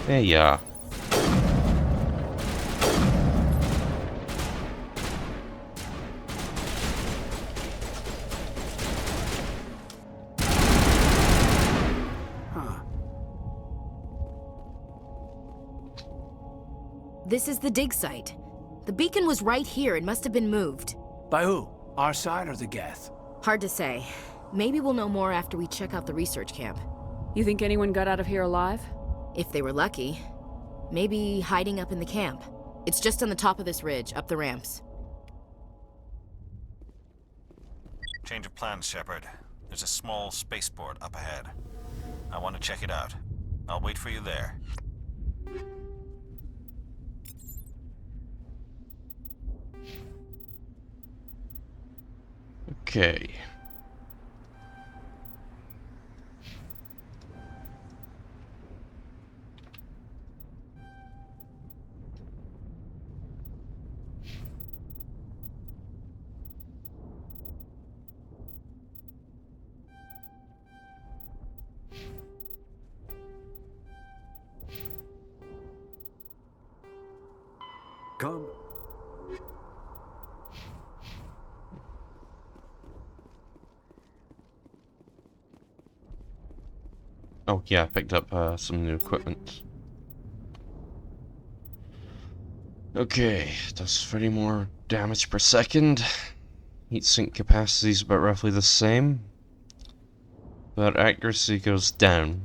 There you are. This is the dig site. The beacon was right here. It must have been moved. By who? Our side or the Geth? Hard to say. Maybe we'll know more after we check out the research camp. You think anyone got out of here alive? If they were lucky. Maybe hiding up in the camp. It's just on the top of this ridge, up the ramps. Change of plans, Shepard. There's a small spaceport up ahead. I want to check it out. I'll wait for you there. Okay. Come. Oh yeah, I picked up some new equipment. Okay, does 30 more damage per second. Heat sink capacity is about roughly the same, but accuracy goes down.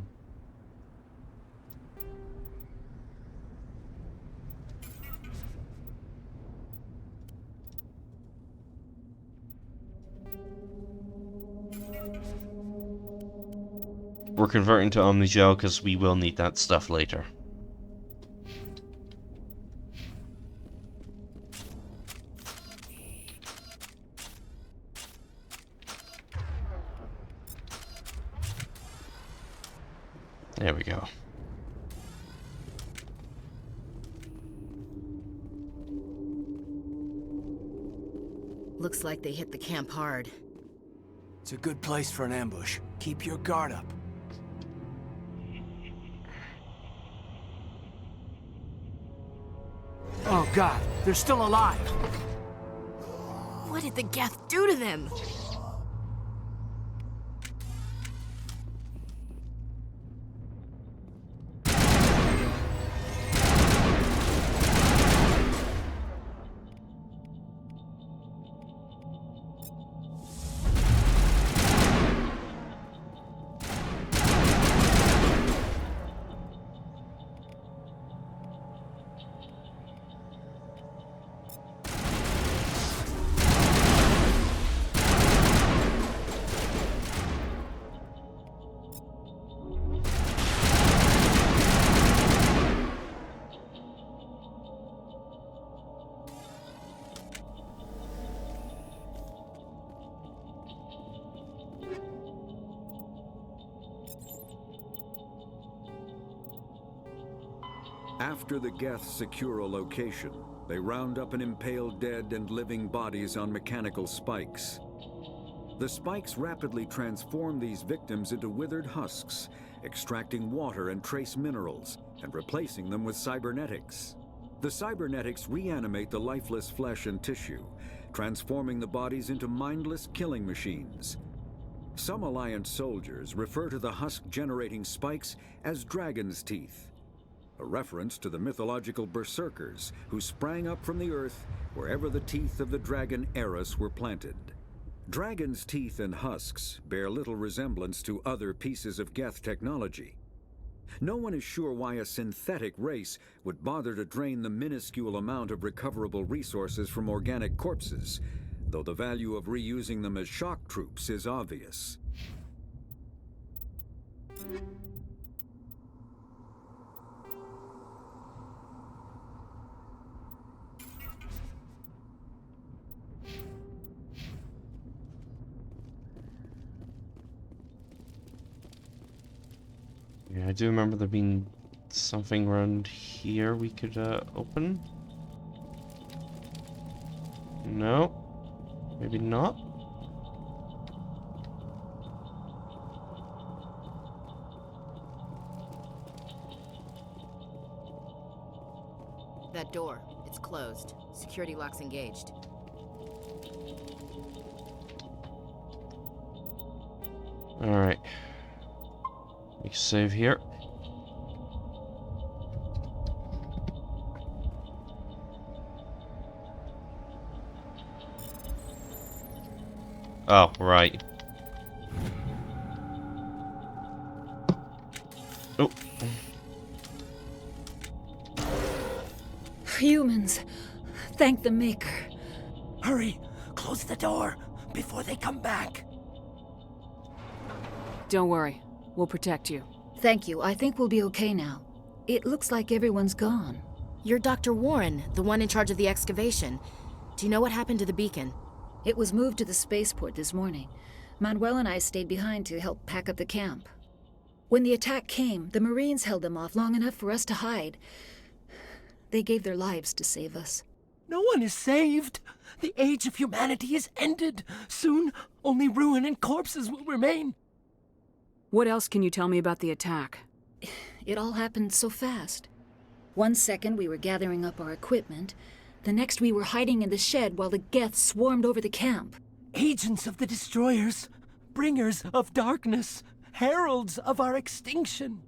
We're converting to Omnigel because we will need that stuff later. There we go. Looks like they hit the camp hard. It's a good place for an ambush. Keep your guard up. Oh god, they're still alive! What did the Geth do to them? After the Geth secure a location, they round up and impale dead and living bodies on mechanical spikes. The spikes rapidly transform these victims into withered husks, extracting water and trace minerals, and replacing them with cybernetics. The cybernetics reanimate the lifeless flesh and tissue, transforming the bodies into mindless killing machines. Some Alliance soldiers refer to the husk-generating spikes as dragon's teeth, a reference to the mythological berserkers who sprang up from the earth wherever the teeth of the dragon Eris were planted. Dragon's teeth and husks bear little resemblance to other pieces of Geth technology. No one is sure why a synthetic race would bother to drain the minuscule amount of recoverable resources from organic corpses, though the value of reusing them as shock troops is obvious. Yeah, I do remember there being something around here we could open. No, maybe not. door. It's closed. Security lock's engaged. Alright. We can save here. Oh, right. Oh. Humans. Thank the Maker. Hurry! Close the door before they come back. Don't worry. We'll protect you. Thank you. I think we'll be okay now. It looks like everyone's gone. You're Dr. Warren, the one in charge of the excavation. Do you know what happened to the beacon? It was moved to the spaceport this morning. Manuel and I stayed behind to help pack up the camp. When the attack came, the Marines held them off long enough for us to hide. They gave their lives to save us. No one is saved. The age of humanity is ended. Soon, only ruin and corpses will remain. What else can you tell me about the attack? It all happened so fast. 1 second we were gathering up our equipment. The next we were hiding in the shed while the Geth swarmed over the camp. Agents of the destroyers, bringers of darkness, heralds of our extinction.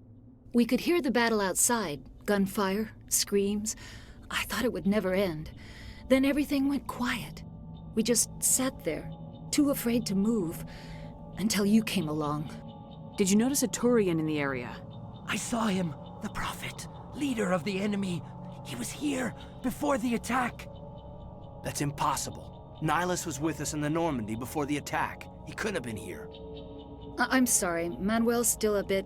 We could hear the battle outside. Gunfire, screams. I thought it would never end. Then everything went quiet. We just sat there, too afraid to move, until you came along. Did you notice a Turian in the area? I saw him, the Prophet, leader of the enemy. He was here before the attack. That's impossible. Nihilus was with us in the Normandy before the attack. He couldn't have been here. I'm sorry, Manuel's still a bit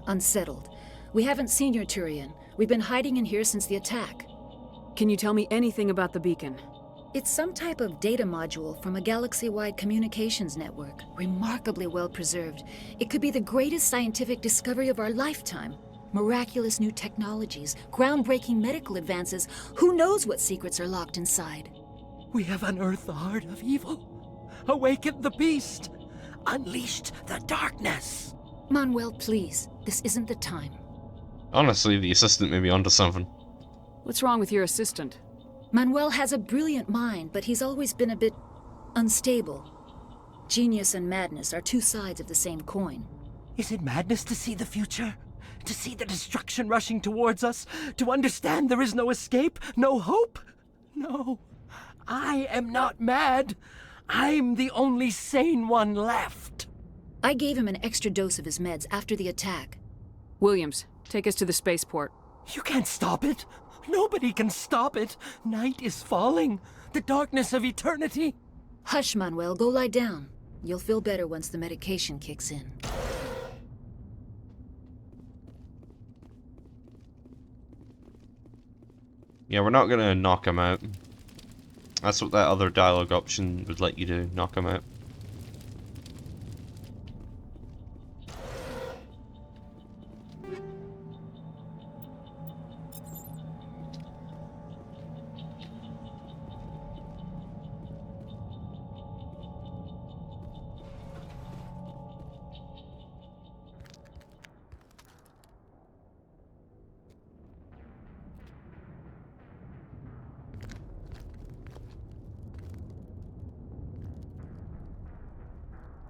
unsettled. We haven't seen your Turian. We've been hiding in here since the attack. Can you tell me anything about the beacon? It's some type of data module from a galaxy-wide communications network, remarkably well preserved. It could be the greatest scientific discovery of our lifetime. Miraculous new technologies, groundbreaking medical advances. Who knows what secrets are locked inside? We have unearthed the heart of evil, awakened the beast, unleashed the darkness. Manuel, please. This isn't the time. Honestly, the assistant may be onto something. What's wrong with your assistant? Manuel has a brilliant mind, but he's always been a bit unstable. Genius and madness are two sides of the same coin. Is it madness to see the future? To see the destruction rushing towards us? To understand there is no escape? No hope? No. I am not mad. I'm the only sane one left. I gave him an extra dose of his meds after the attack. Williams, take us to the spaceport. You can't stop it. Nobody can stop it. Night is falling. The darkness of eternity. Hush, Manuel. Go lie down. You'll feel better once the medication kicks in. Yeah, we're not gonna knock him out. That's what that other dialogue option would let you do, knock him out.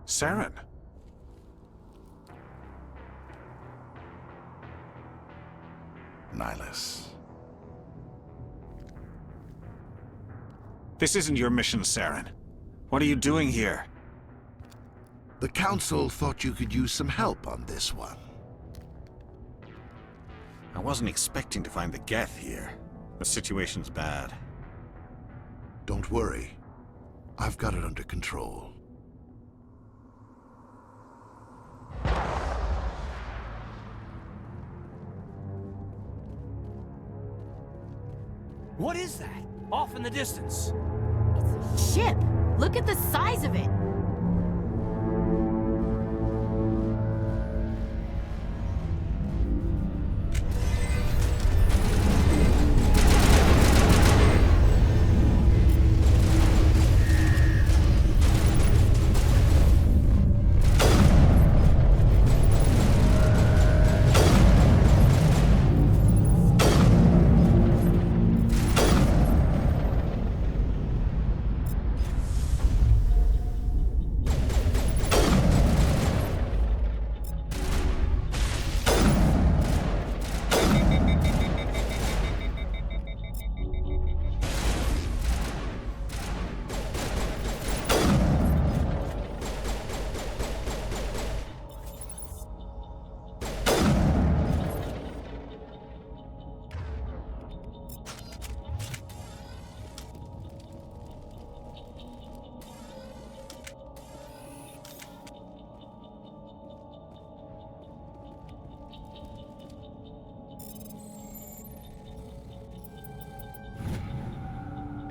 Saren. Nihilus. This isn't your mission, Saren. What are you doing here? The Council thought you could use some help on this one. I wasn't expecting to find the Geth here. The situation's bad. Don't worry. I've got it under control. What is that? Off in the distance. It's a ship! Look at the size of it!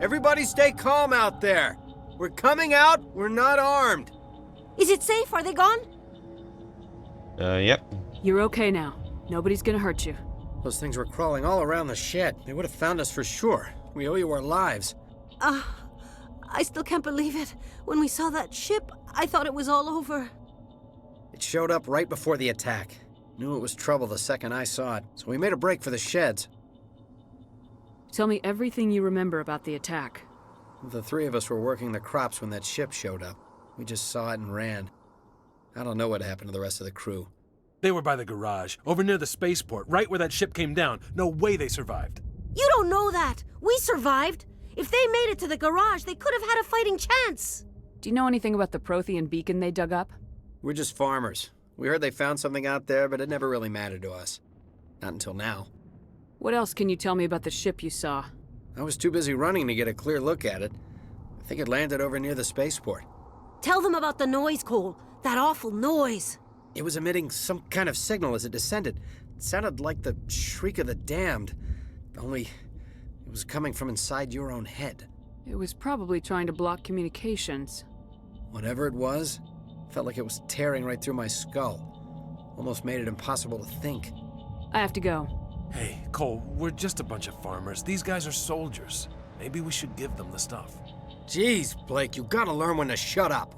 Everybody stay calm out there. We're coming out, we're not armed. Is it safe? Are they gone? Yep. You're okay now. Nobody's gonna hurt you. Those things were crawling all around the shed. They would have found us for sure. We owe you our lives. I still can't believe it. When we saw that ship, I thought it was all over. It showed up right before the attack. Knew it was trouble the second I saw it, so we made a break for the sheds. Tell me everything you remember about the attack. The three of us were working the crops when that ship showed up. We just saw it and ran. I don't know what happened to the rest of the crew. They were by the garage, over near the spaceport, right where that ship came down. No way they survived. You don't know that. We survived. If they made it to the garage, they could have had a fighting chance. Do you know anything about the Prothean beacon they dug up? We're just farmers. We heard they found something out there, but it never really mattered to us. Not until now. What else can you tell me about the ship you saw? I was too busy running to get a clear look at it. I think it landed over near the spaceport. Tell them about the noise, Cole. That awful noise. It was emitting some kind of signal as it descended. It sounded like the shriek of the damned, only it was coming from inside your own head. It was probably trying to block communications. Whatever it was, felt like it was tearing right through my skull. Almost made it impossible to think. I have to go. Hey, Cole, we're just a bunch of farmers. These guys are soldiers. Maybe we should give them the stuff. Jeez, Blake, you gotta learn when to shut up.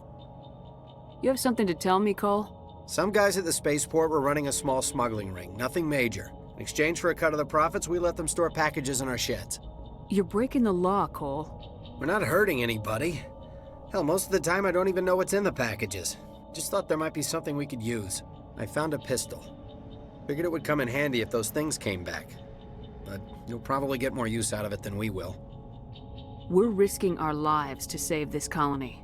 You have something to tell me, Cole? Some guys at the spaceport were running a small smuggling ring, nothing major. In exchange for a cut of the profits, we let them store packages in our sheds. You're breaking the law, Cole. We're not hurting anybody. Hell, most of the time I don't even know what's in the packages. Just thought there might be something we could use. I found a pistol. Figured it would come in handy if those things came back. But you'll probably get more use out of it than we will. We're risking our lives to save this colony.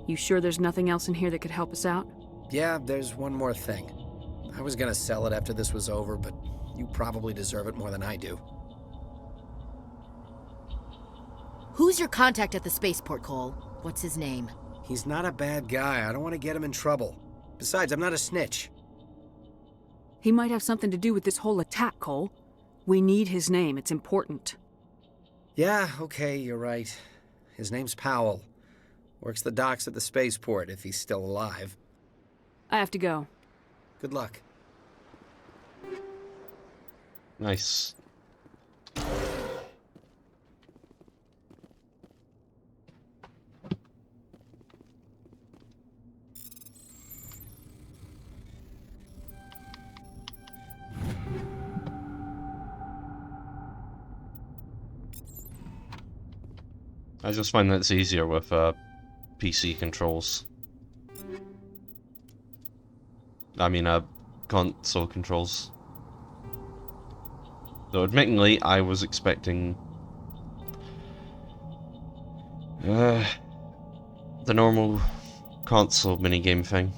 You sure there's nothing else in here that could help us out? Yeah, there's one more thing. I was gonna sell it after this was over, but you probably deserve it more than I do. Who's your contact at the spaceport, Cole? What's his name? He's not a bad guy. I don't want to get him in trouble. Besides, I'm not a snitch. He might have something to do with this whole attack, Cole. We need his name. It's important. Yeah, okay, you're right. His name's Powell. Works the docks at the spaceport, if he's still alive. I have to go. Good luck. Nice. I just find that it's easier with PC controls. I mean, console controls. Though admittingly, I was expecting the normal console minigame thing.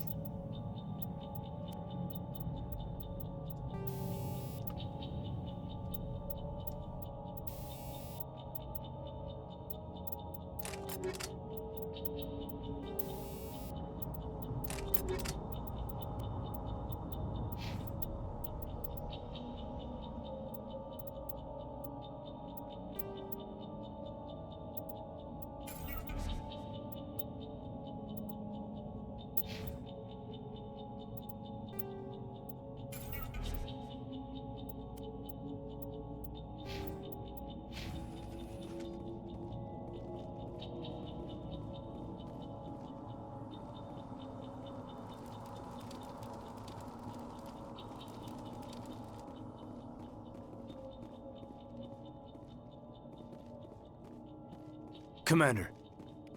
Commander,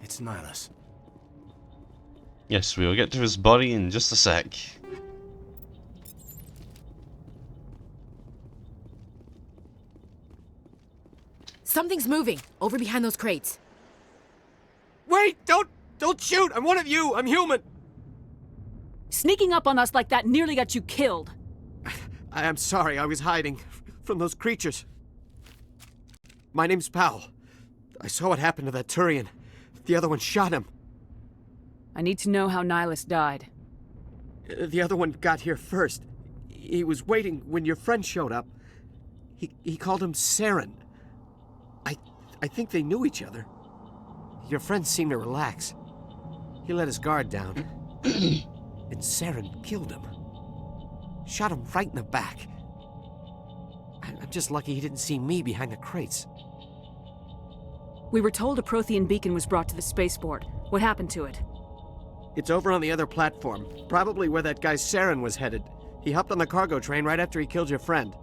it's Nihilus. Yes, we'll get to his body in just a sec. Something's moving, over behind those crates. Wait! Don't shoot! I'm one of you! I'm human! Sneaking up on us like that nearly got you killed. I'm sorry, I was hiding from those creatures. My name's Powell. I saw what happened to that Turian. The other one shot him. I need to know how Nihilus died. The other one got here first. He was waiting when your friend showed up. He called him Saren. I think they knew each other. Your friend seemed to relax. He let his guard down. And Saren killed him. Shot him right in the back. I'm just lucky he didn't see me behind the crates. We were told a Prothean beacon was brought to the spaceport. What happened to it? It's over on the other platform. Probably where that guy Saren was headed. He hopped on the cargo train right after he killed your friend.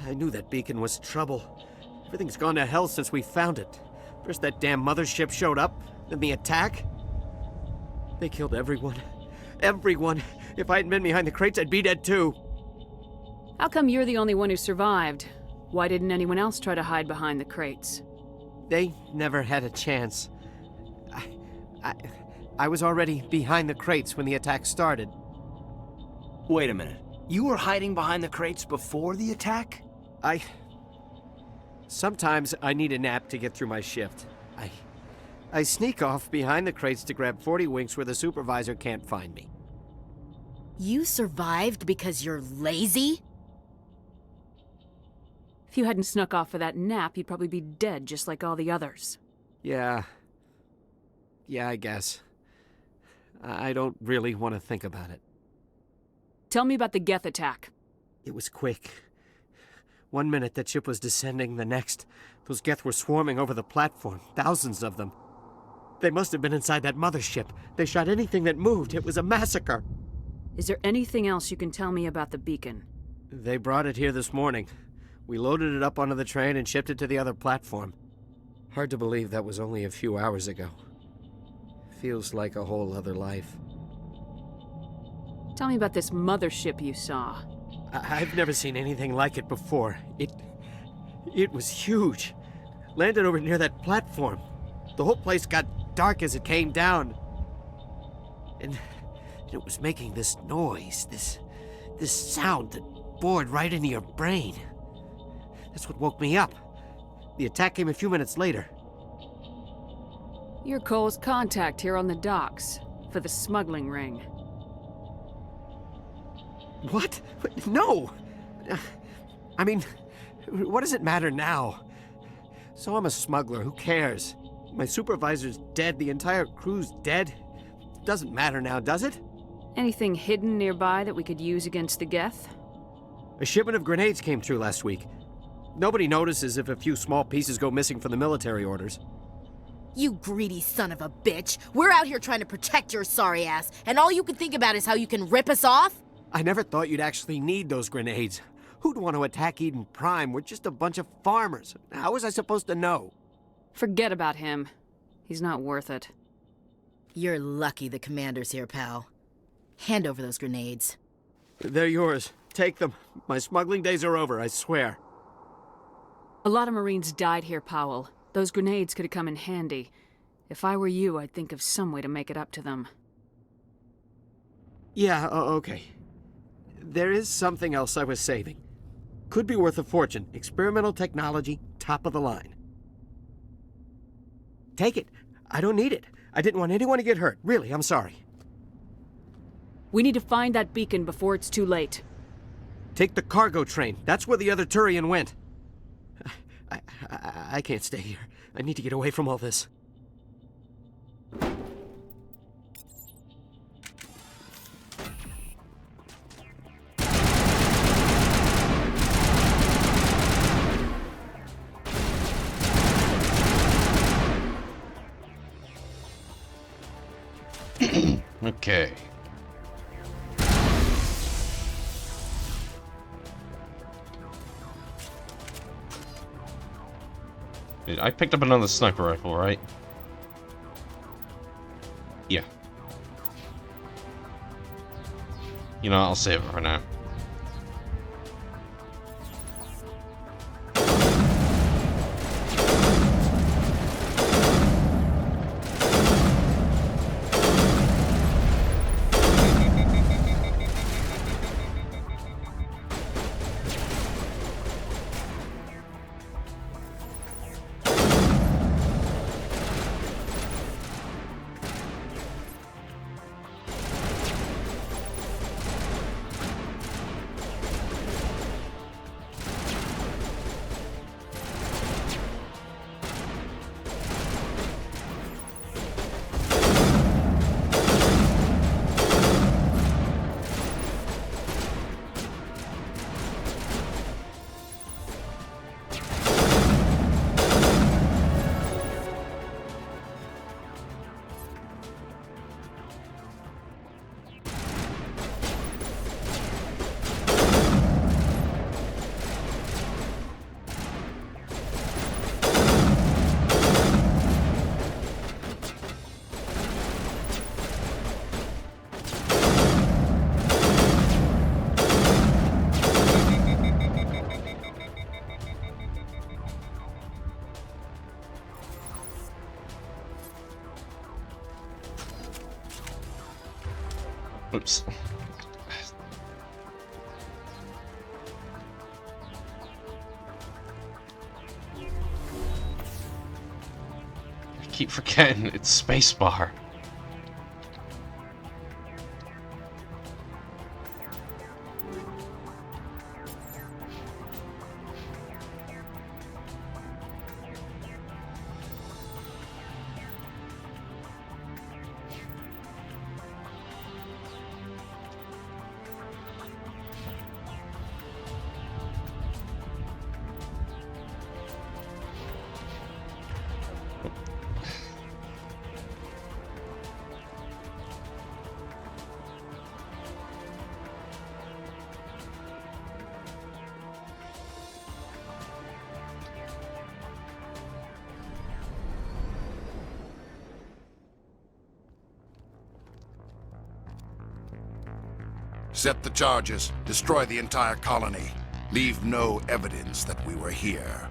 I knew that beacon was trouble. Everything's gone to hell since we found it. First that damn mothership showed up, then the attack. They killed everyone. Everyone. If I hadn't been behind the crates, I'd be dead too. How come you're the only one who survived? Why didn't anyone else try to hide behind the crates? They never had a chance. I was already behind the crates when the attack started. Wait a minute. You were hiding behind the crates before the attack? Sometimes I need a nap to get through my shift. I sneak off behind the crates to grab 40 winks where the supervisor can't find me. You survived because you're lazy? If you hadn't snuck off for that nap, you'd probably be dead just like all the others. Yeah, I guess. I don't really want to think about it. Tell me about the Geth attack. It was quick. 1 minute that ship was descending, the next, those Geth were swarming over the platform, thousands of them. They must have been inside that mothership. They shot anything that moved. It was a massacre. Is there anything else you can tell me about the beacon? They brought it here this morning. We loaded it up onto the train and shipped it to the other platform. Hard to believe that was only a few hours ago. Feels like a whole other life. Tell me about this mothership you saw. I've never seen anything like it before. It was huge. Landed over near that platform. The whole place got dark as it came down. And it was making this noise, this sound that bored right into your brain. That's what woke me up. The attack came a few minutes later. You're Cole's contact here on the docks for the smuggling ring. What? No! I mean, what does it matter now? So I'm a smuggler, who cares? My supervisor's dead, the entire crew's dead. Doesn't matter now, does it? Anything hidden nearby that we could use against the Geth? A shipment of grenades came through last week. Nobody notices if a few small pieces go missing from the military orders. You greedy son of a bitch. We're out here trying to protect your sorry ass, and all you can think about is how you can rip us off? I never thought you'd actually need those grenades. Who'd want to attack Eden Prime? We're just a bunch of farmers. How was I supposed to know? Forget about him. He's not worth it. You're lucky the commander's here, pal. Hand over those grenades. They're yours. Take them. My smuggling days are over, I swear. A lot of Marines died here, Powell. Those grenades could have come in handy. If I were you, I'd think of some way to make it up to them. Yeah, okay. There is something else I was saving. Could be worth a fortune. Experimental technology, top of the line. Take it. I don't need it. I didn't want anyone to get hurt. Really, I'm sorry. We need to find that beacon before it's too late. Take the cargo train. That's where the other Turian went. I can't stay here. I need to get away from all this. Okay. Dude, I picked up another sniper rifle, right? Yeah. You know, I'll save it for now. Oops. I keep forgetting it's spacebar. Set the charges. Destroy the entire colony. Leave no evidence that we were here.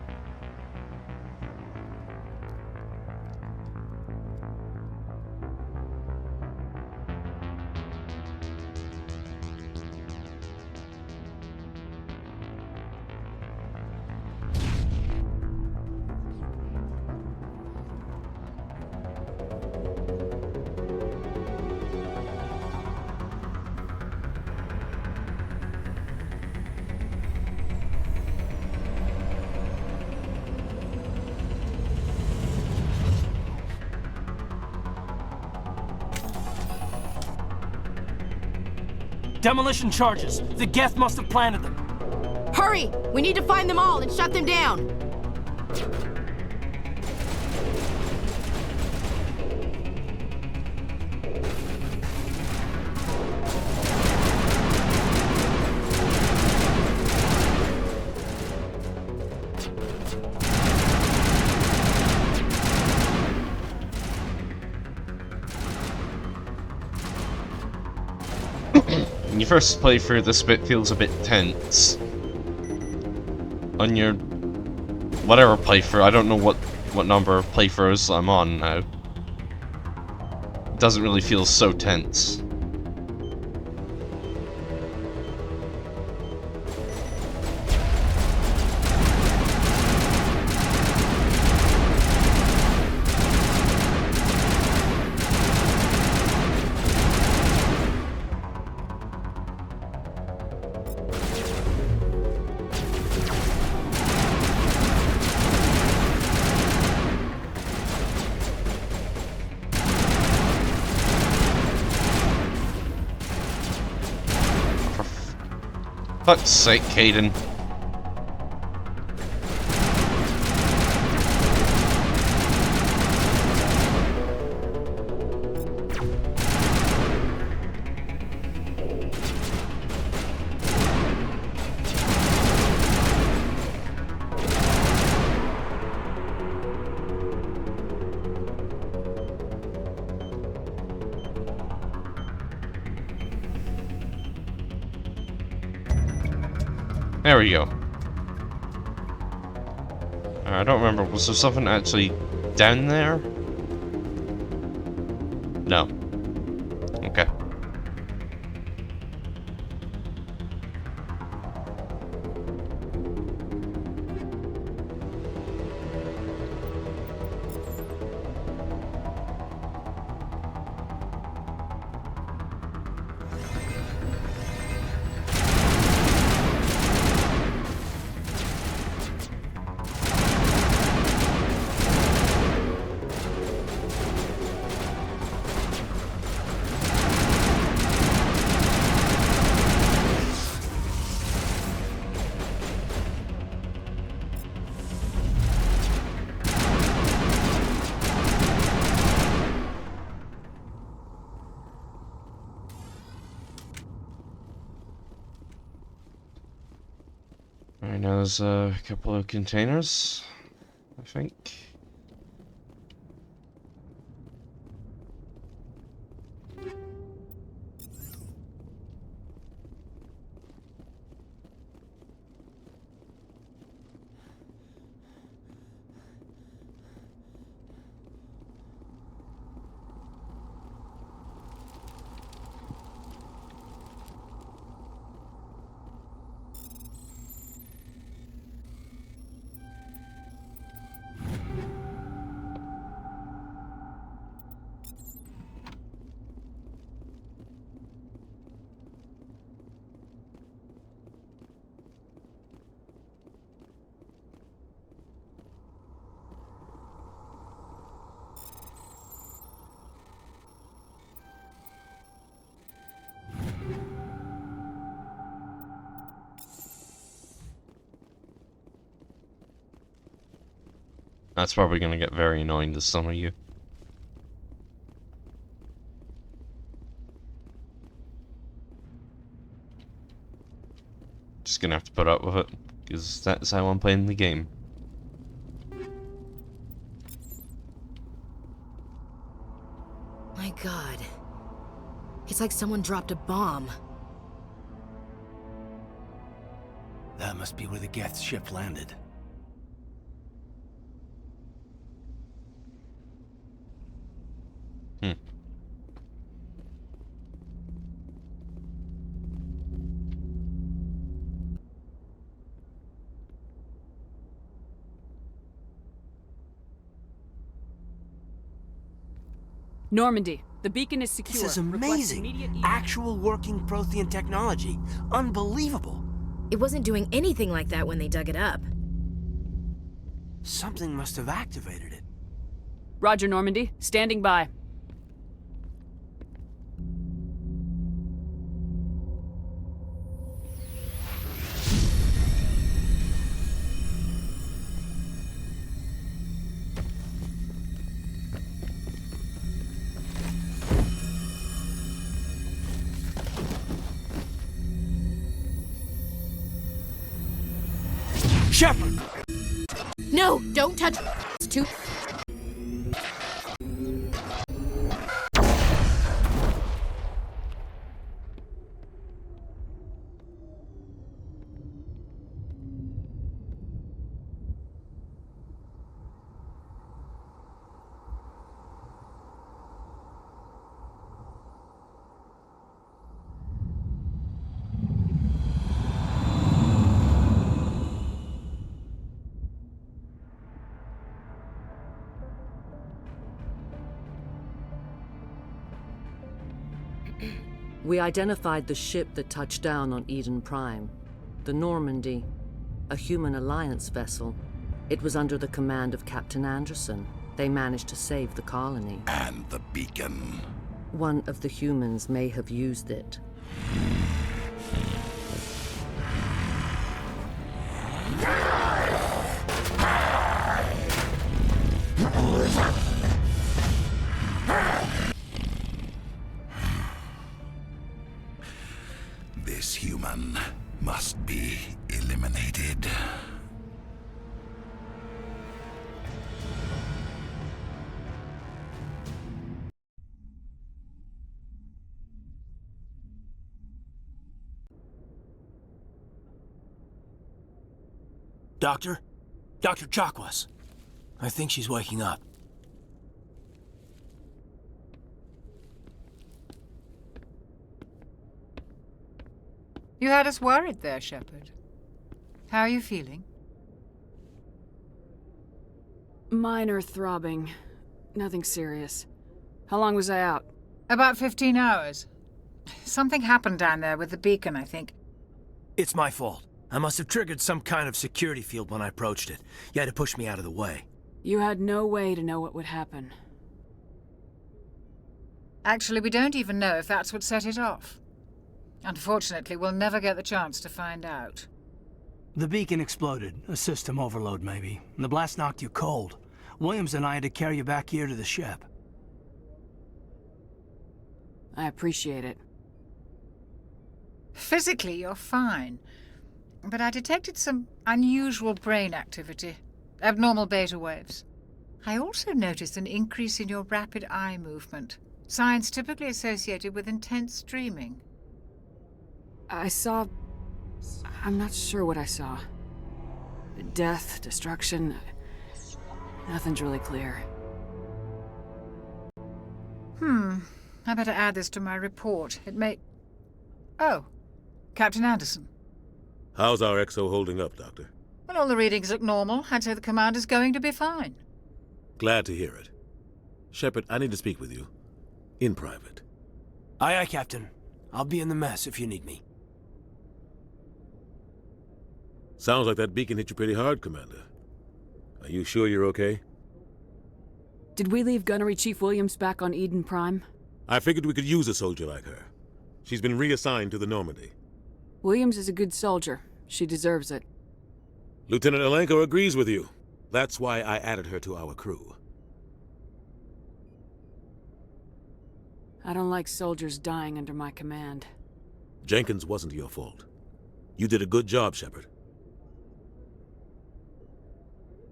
Demolition charges. The Geth must have planted them. Hurry! We need to find them all and shut them down! When you first play through, this bit feels a bit tense. On your whatever playthrough, I don't know what number of playthroughs I'm on now. It doesn't really feel so tense. Fuck's sake, Caden. There we go. I don't remember. Was there something actually down there? No. Okay. Alright, now there's a couple of containers, I think. That's probably gonna get very annoying to some of you. Just gonna have to put up with it, because that's how I'm playing the game. My God. It's like someone dropped a bomb. That must be where the Geth ship landed. Normandy, the beacon is secure. This is Request amazing. immediate Actual working Prothean technology. Unbelievable. It wasn't doing anything like that when they dug it up. Something must have activated it. Roger, Normandy. Standing by. Shepard! No, don't touch. It's too. We identified the ship that touched down on Eden Prime. The Normandy, a human alliance vessel. It was under the command of Captain Anderson. They managed to save the colony. And the beacon. One of the humans may have used it. This human must be eliminated. Doctor? Dr. Chakwas. I think she's waking up. You had us worried there, Shepard. How are you feeling? Minor throbbing. Nothing serious. How long was I out? About 15 hours. Something happened down there with the beacon, I think. It's my fault. I must have triggered some kind of security field when I approached it. You had to push me out of the way. You had no way to know what would happen. Actually, we don't even know if that's what set it off. Unfortunately, we'll never get the chance to find out. The beacon exploded. A system overload, maybe. The blast knocked you cold. Williams and I had to carry you back here to the ship. I appreciate it. Physically, you're fine. But I detected some unusual brain activity. Abnormal beta waves. I also noticed an increase in your rapid eye movement. Signs typically associated with intense dreaming. I saw... I'm not sure what I saw. Death, destruction... Nothing's really clear. I better add this to my report. It may... Oh, Captain Anderson. How's our XO holding up, Doctor? Well, all the readings look normal. I'd say the commander's going to be fine. Glad to hear it. Shepard, I need to speak with you. In private. Aye, aye, Captain. I'll be in the mess if you need me. Sounds like that beacon hit you pretty hard, Commander. Are you sure you're okay? Did we leave Gunnery Chief Williams back on Eden Prime? I figured we could use a soldier like her. She's been reassigned to the Normandy. Williams is a good soldier. She deserves it. Lieutenant Alenko agrees with you. That's why I added her to our crew. I don't like soldiers dying under my command. Jenkins wasn't your fault. You did a good job, Shepard.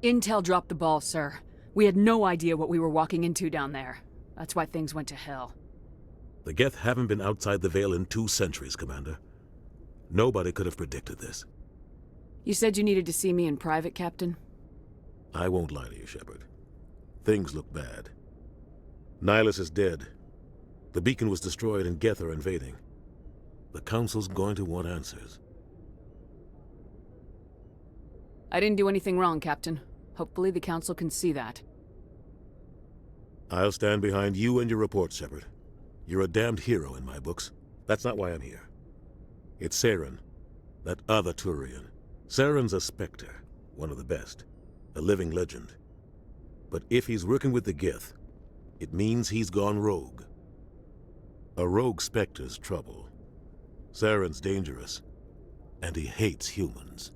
Intel dropped the ball, sir. We had no idea what we were walking into down there. That's why things went to hell. The Geth haven't been outside the Veil in 2 centuries, Commander. Nobody could have predicted this. You said you needed to see me in private, Captain? I won't lie to you, Shepard. Things look bad. Nihilus is dead. The beacon was destroyed and Geth are invading. The Council's going to want answers. I didn't do anything wrong, Captain. Hopefully the Council can see that. I'll stand behind you and your report, Shepard. You're a damned hero in my books. That's not why I'm here. It's Saren, that other Turian. Saren's a Spectre, one of the best. A living legend. But if he's working with the Geth, it means he's gone rogue. A rogue Spectre's trouble. Saren's dangerous, and he hates humans.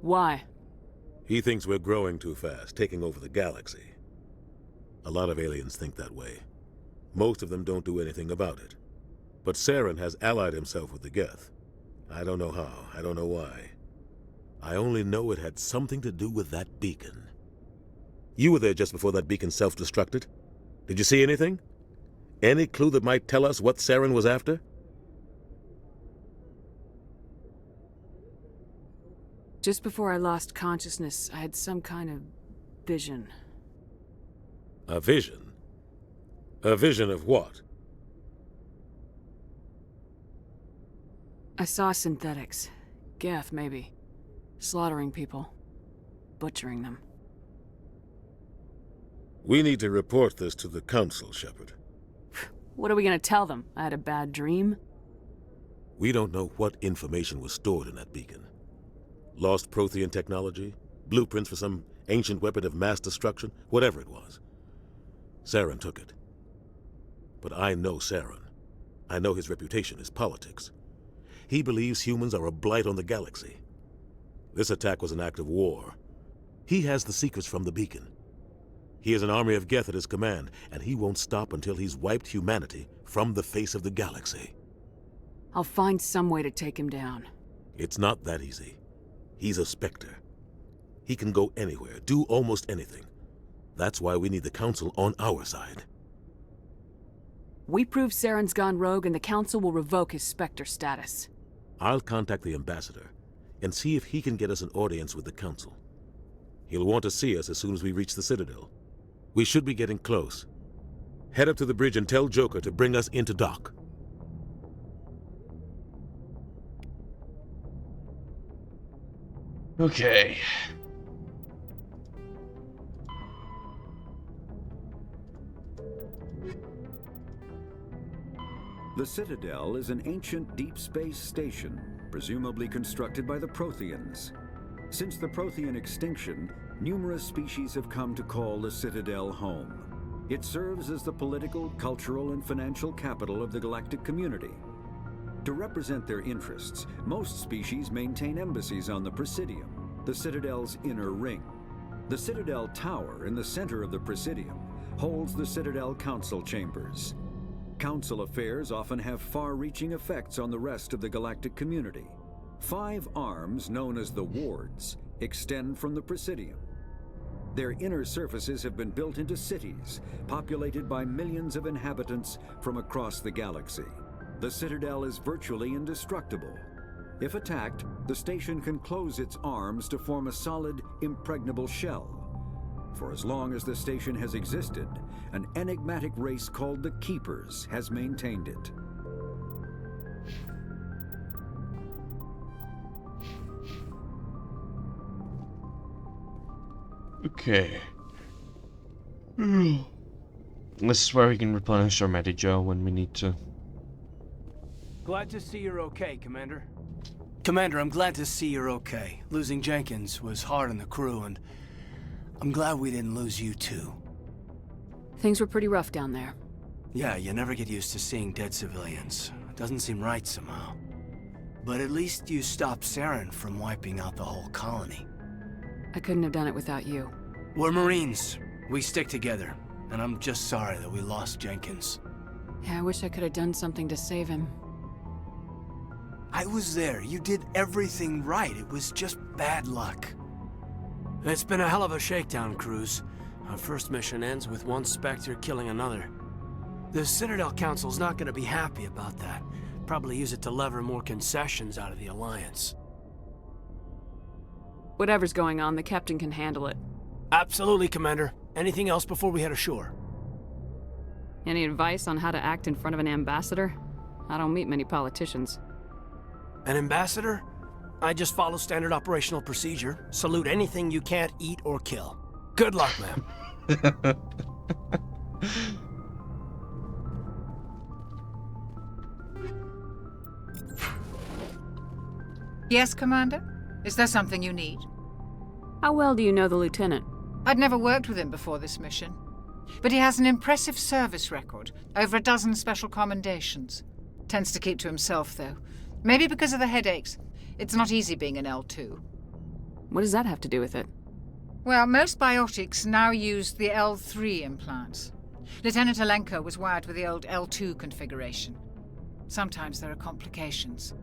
Why? He thinks we're growing too fast, taking over the galaxy. A lot of aliens think that way. Most of them don't do anything about it. But Saren has allied himself with the Geth. I don't know how, I don't know why. I only know it had something to do with that beacon. You were there just before that beacon self-destructed. Did you see anything? Any clue that might tell us what Saren was after? Just before I lost consciousness, I had some kind of vision. A vision? A vision of what? I saw synthetics. Geth, maybe. Slaughtering people. Butchering them. We need to report this to the Council, Shepard. What are we gonna tell them? I had a bad dream? We don't know what information was stored in that beacon. Lost Prothean technology? Blueprints for some ancient weapon of mass destruction? Whatever it was. Saren took it. But I know Saren. I know his reputation is politics. He believes humans are a blight on the galaxy. This attack was an act of war. He has the secrets from the beacon. He has an army of Geth at his command, and he won't stop until he's wiped humanity from the face of the galaxy. I'll find some way to take him down. It's not that easy. He's a Spectre. He can go anywhere, do almost anything. That's why we need the Council on our side. We prove Saren's gone rogue and the Council will revoke his Spectre status. I'll contact the Ambassador and see if he can get us an audience with the Council. He'll want to see us as soon as we reach the Citadel. We should be getting close. Head up to the bridge and tell Joker to bring us into dock. Okay. The Citadel is an ancient deep space station, presumably constructed by the Protheans. Since the Prothean extinction, numerous species have come to call the Citadel home. It serves as the political, cultural, and financial capital of the galactic community. To represent their interests, most species maintain embassies on the Presidium, the Citadel's inner ring. The Citadel Tower in the center of the Presidium holds the Citadel Council Chambers. Council affairs often have far-reaching effects on the rest of the galactic community. 5 arms, known as the Wards, extend from the Presidium. Their inner surfaces have been built into cities, populated by millions of inhabitants from across the galaxy. The Citadel is virtually indestructible. If attacked, the station can close its arms to form a solid, impregnable shell. For as long as the station has existed, an enigmatic race called the Keepers has maintained it. Okay. This is where we can replenish our Medi-Gel when we need to. Glad to see you're okay, Commander. Commander, I'm glad to see you're okay. Losing Jenkins was hard on the crew, and I'm glad we didn't lose you too. Things were pretty rough down there. Yeah, you never get used to seeing dead civilians. It doesn't seem right somehow. But at least you stopped Saren from wiping out the whole colony. I couldn't have done it without you. We're Marines. We stick together. And I'm just sorry that we lost Jenkins. Yeah, I wish I could have done something to save him. I was there. You did everything right. It was just bad luck. It's been a hell of a shakedown cruise. Our first mission ends with one Spectre killing another. The Citadel Council's not gonna be happy about that. Probably use it to lever more concessions out of the Alliance. Whatever's going on, the captain can handle it. Absolutely, Commander. Anything else before we head ashore? Any advice on how to act in front of an ambassador? I don't meet many politicians. An ambassador? I just follow standard operational procedure. Salute anything you can't eat or kill. Good luck, ma'am. Yes, Commander? Is there something you need? How well do you know the lieutenant? I'd never worked with him before this mission. But he has an impressive service record, over a dozen special commendations. Tends to keep to himself, though. Maybe because of the headaches. It's not easy being an L2. What does that have to do with it? Well, most biotics now use the L3 implants. Lieutenant Alenko was wired with the old L2 configuration. Sometimes there are complications.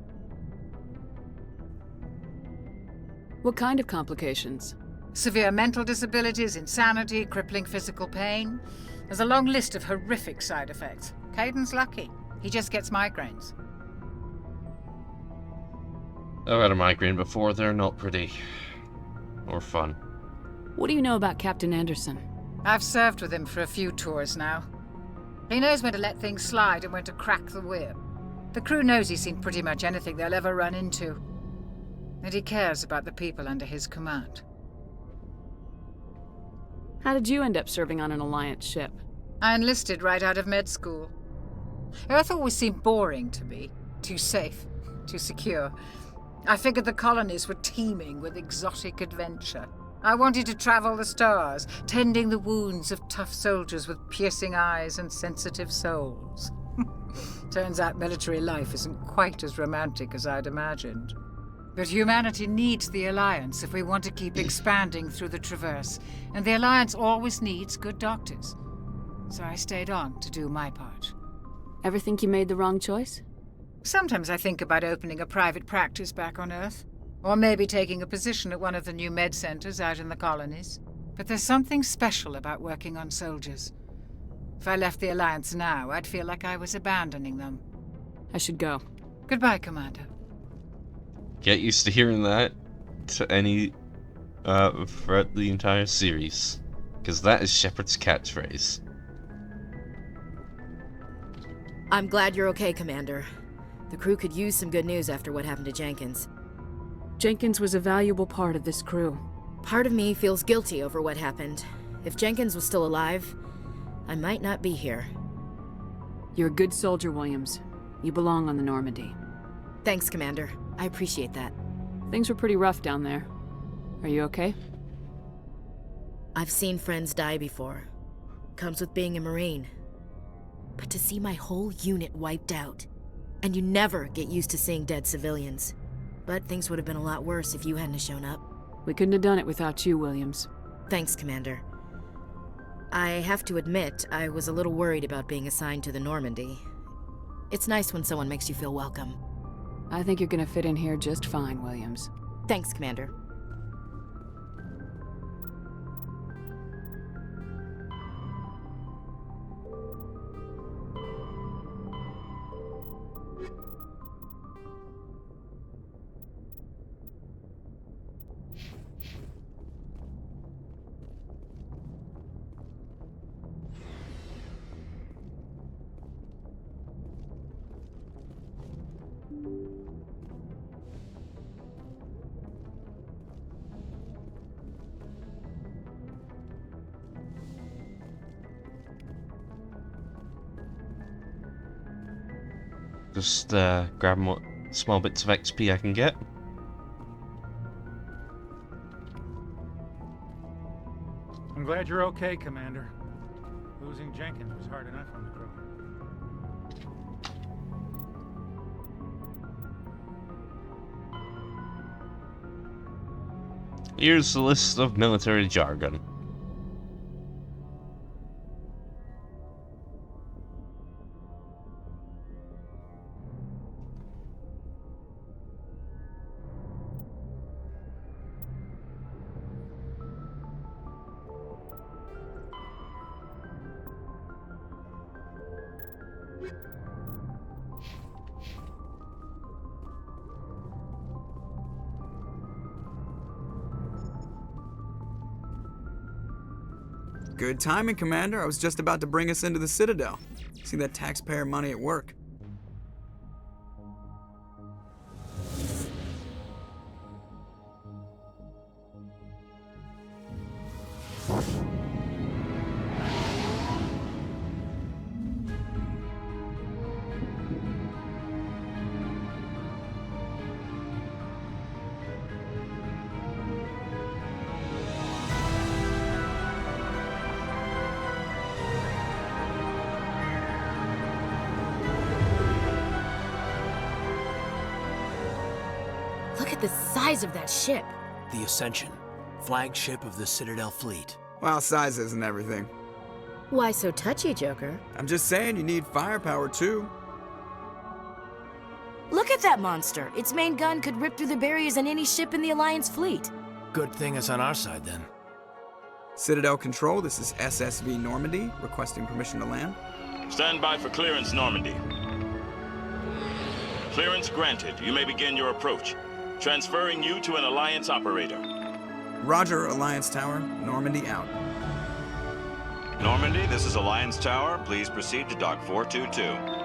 What kind of complications? Severe mental disabilities, insanity, crippling physical pain. There's a long list of horrific side effects. Caden's lucky. He just gets migraines. I've had a migraine before. They're not pretty. Or fun. What do you know about Captain Anderson? I've served with him for a few tours now. He knows when to let things slide and when to crack the whip. The crew knows he's seen pretty much anything they'll ever run into. And he cares about the people under his command. How did you end up serving on an Alliance ship? I enlisted right out of med school. Earth always seemed boring to me. Too safe, too secure. I figured the colonies were teeming with exotic adventure. I wanted to travel the stars, tending the wounds of tough soldiers with piercing eyes and sensitive souls. Turns out military life isn't quite as romantic as I'd imagined. But humanity needs the Alliance if we want to keep expanding through the Traverse, and the Alliance always needs good doctors. So I stayed on to do my part. Ever think you made the wrong choice? Sometimes I think about opening a private practice back on Earth, or maybe taking a position at one of the new med centers out in the colonies. But there's something special about working on soldiers. If I left the Alliance now, I'd feel like I was abandoning them. I should go. Goodbye, Commander. Get used to hearing that to any throughout the entire series, because that is Shepard's catchphrase. I'm glad you're okay, Commander. The crew could use some good news after what happened to Jenkins. Jenkins was a valuable part of this crew. Part of me feels guilty over what happened. If Jenkins was still alive, I might not be here. You're a good soldier, Williams. You belong on the Normandy. Thanks, Commander. I appreciate that. Things were pretty rough down there. Are you okay? I've seen friends die before. Comes with being a Marine. But to see my whole unit wiped out, and you never get used to seeing dead civilians. But things would have been a lot worse if you hadn't shown up. We couldn't have done it without you, Williams. Thanks, Commander. I have to admit, I was a little worried about being assigned to the Normandy. It's nice when someone makes you feel welcome. I think you're gonna fit in here just fine, Williams. Thanks, Commander. Just grabbing what small bits of XP I can get. I'm glad you're okay, Commander. Losing Jenkins was hard enough on the crew. Here's a list of military jargon. Good timing, Commander. I was just about to bring us into the Citadel. See that taxpayer money at work. Look at the size of that ship. The Ascension, flagship of the Citadel fleet. Well, size isn't everything. Why so touchy, Joker? I'm just saying you need firepower, too. Look at that monster. Its main gun could rip through the barriers on any ship in the Alliance fleet. Good thing it's on our side, then. Citadel Control, this is SSV Normandy, requesting permission to land. Stand by for clearance, Normandy. Clearance granted. You may begin your approach. Transferring you to an Alliance operator. Roger, Alliance Tower. Normandy out. Normandy, this is Alliance Tower. Please proceed to Dock 422.